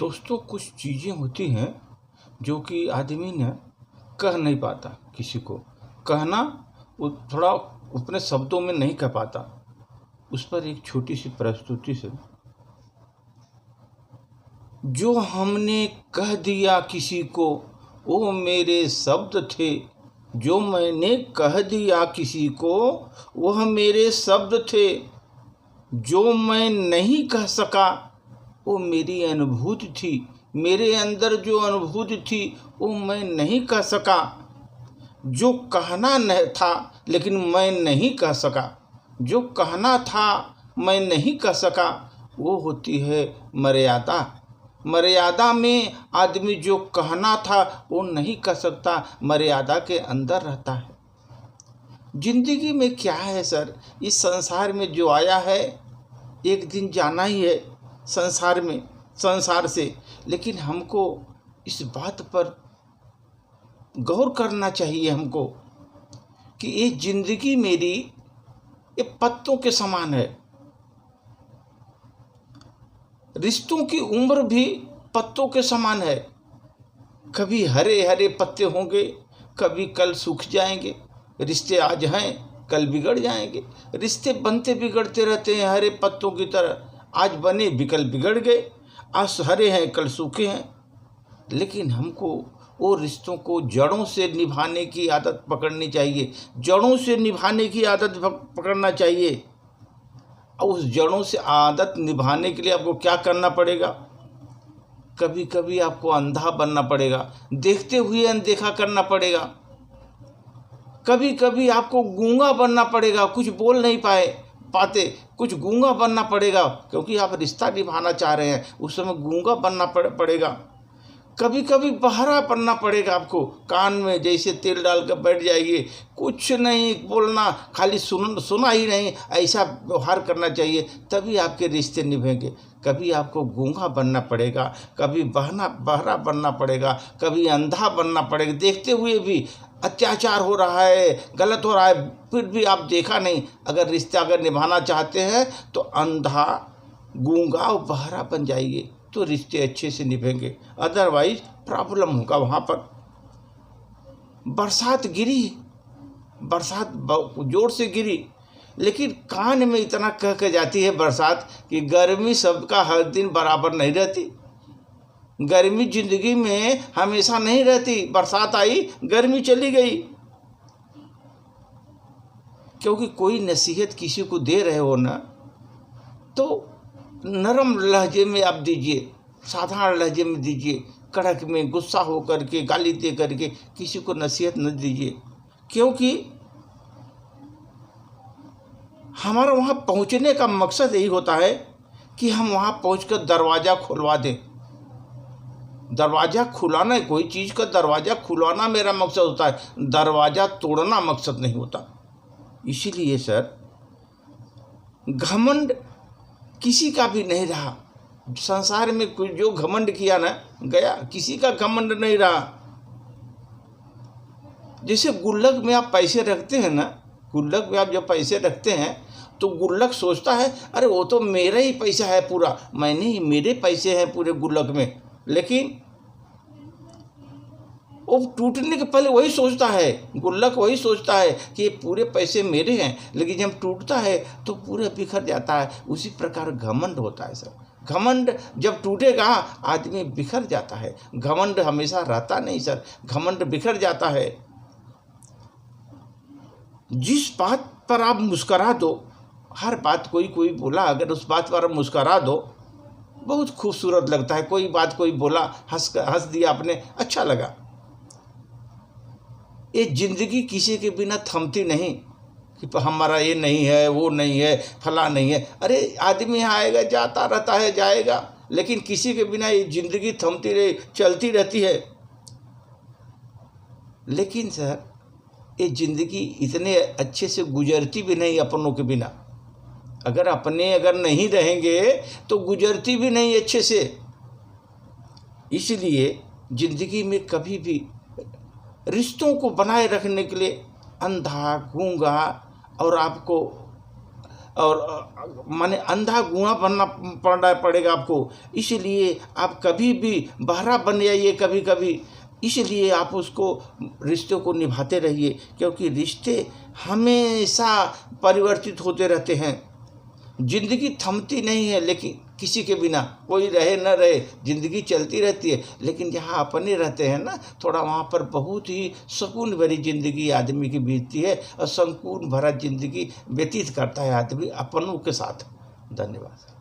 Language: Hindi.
दोस्तों, कुछ चीज़ें होती हैं जो कि आदमी ने कह नहीं पाता। किसी को कहना वो थोड़ा अपने शब्दों में नहीं कह पाता। उस पर एक छोटी सी प्रस्तुति से, जो हमने कह दिया किसी को वो मेरे शब्द थे, जो मैंने कह दिया किसी को वह मेरे शब्द थे, जो मैं नहीं कह सका वो मेरी अनुभूति थी, मेरे अंदर जो अनुभूति थी वो मैं नहीं कह सका। जो कहना नहीं था लेकिन मैं नहीं कह सका, जो कहना था मैं नहीं कह सका, वो होती है मर्यादा। मर्यादा में आदमी जो कहना था वो नहीं कह सकता, मर्यादा के अंदर रहता है। जिंदगी में क्या है सर, इस संसार में जो आया है एक दिन जाना ही है संसार से। लेकिन हमको इस बात पर गौर करना चाहिए हमको कि ये जिंदगी मेरी ये पत्तों के समान है। रिश्तों की उम्र भी पत्तों के समान है। कभी हरे हरे पत्ते होंगे, कभी कल सूख जाएंगे। रिश्ते आज हैं कल बिगड़ जाएंगे। रिश्ते बनते बिगड़ते रहते हैं हरे पत्तों की तरह। आज बने कल बिगड़ गए, आज हरे हैं कल सूखे हैं। लेकिन हमको वो रिश्तों को जड़ों से निभाने की आदत पकड़नी चाहिए। जड़ों से निभाने की आदत पकड़ना चाहिए। और उस जड़ों से आदत निभाने के लिए आपको क्या करना पड़ेगा? कभी कभी आपको अंधा बनना पड़ेगा, देखते हुए अनदेखा करना पड़ेगा। कभी कभी आपको गूंगा बनना पड़ेगा, कुछ बोल नहीं पाते, कुछ गूंगा बनना पड़ेगा क्योंकि आप रिश्ता निभाना चाह रहे हैं। उस समय गूंगा बनना पड़ेगा। कभी कभी बहरा बनना पड़ेगा आपको। कान में जैसे तेल डाल कर बैठ जाइए, कुछ नहीं बोलना, खाली सुना ही नहीं, ऐसा व्यवहार करना चाहिए, तभी आपके रिश्ते निभेंगे। कभी आपको गूंगा बनना पड़ेगा, कभी बहरा बनना पड़ेगा, कभी अंधा बनना पड़ेगा। देखते हुए भी अत्याचार हो रहा है, गलत हो रहा है, फिर भी आप देखा नहीं। अगर निभाना चाहते हैं तो अंधा, गूंगा और बहरा बन जाइए तो रिश्ते अच्छे से निभेंगे। अदरवाइज प्रॉब्लम होगा वहाँ पर। बरसात जोर से गिरी, लेकिन कान में इतना कह के जाती है बरसात कि गर्मी सबका हर दिन बराबर नहीं रहती। गर्मी जिंदगी में हमेशा नहीं रहती। बरसात आई, गर्मी चली गई। क्योंकि कोई नसीहत किसी को दे रहे हो ना, तो नरम लहजे में आप दीजिए, साधारण लहजे में दीजिए। कड़क में गुस्सा हो करके, गाली दे करके किसी को नसीहत न दीजिए। क्योंकि हमारा वहाँ पहुँचने का मकसद यही होता है कि हम वहाँ पहुँचकर दरवाज़ा खुलवा दें। दरवाज़ा खुलाना, कोई चीज़ का दरवाज़ा खुलवाना मेरा मकसद होता है, दरवाज़ा तोड़ना मकसद नहीं होता। इसीलिए सर, घमंड किसी का भी नहीं रहा संसार में। जो घमंड किया ना गया, किसी का घमंड नहीं रहा। जैसे गुल्लक में आप पैसे रखते हैं ना, गुल्लक में आप जब पैसे रखते हैं तो गुल्लक सोचता है अरे वो तो मेरा ही पैसा है पूरा, मेरे पैसे हैं पूरे गुल्लक में। लेकिन वो टूटने के पहले वही सोचता है, गुल्लक वही सोचता है कि ये पूरे पैसे मेरे हैं, लेकिन जब टूटता है तो पूरा बिखर जाता है। उसी प्रकार घमंड होता है सर। घमंड जब टूटेगा आदमी बिखर जाता है। घमंड हमेशा रहता नहीं सर, घमंड बिखर जाता है। जिस बात पर आप मुस्करा दो, हर बात कोई बोला, अगर उस बात पर आप मुस्करा दो, बहुत खूबसूरत लगता है। कोई बोला, हंस दिया आपने, अच्छा लगा। ये जिंदगी किसी के बिना थमती नहीं कि हमारा ये नहीं है, वो नहीं है, फला नहीं है। अरे आदमी आएगा, जाता रहता है, जाएगा, लेकिन किसी के बिना ये जिंदगी थमती रही, चलती रहती है। लेकिन सर, ये जिंदगी इतने अच्छे से गुजरती भी नहीं अपनों के बिना। अगर नहीं रहेंगे तो गुजरती भी नहीं अच्छे से। इसलिए जिंदगी में कभी भी रिश्तों को बनाए रखने के लिए अंधा, गूंगा और आपको और माने अंधा गुणा बनना पड़ेगा आपको। इसलिए आप कभी भी बहरा बन जाइए कभी कभी, इसलिए आप उसको रिश्तों को निभाते रहिए, क्योंकि रिश्ते हमेशा परिवर्तित होते रहते हैं। जिंदगी थमती नहीं है, लेकिन किसी के बिना कोई रहे न रहे जिंदगी चलती रहती है, लेकिन जहाँ अपने रहते हैं ना थोड़ा, वहाँ पर बहुत ही सुकून भरी जिंदगी आदमी की बीतती है और सुकून भरा जिंदगी व्यतीत करता है आदमी अपनों के साथ। धन्यवाद।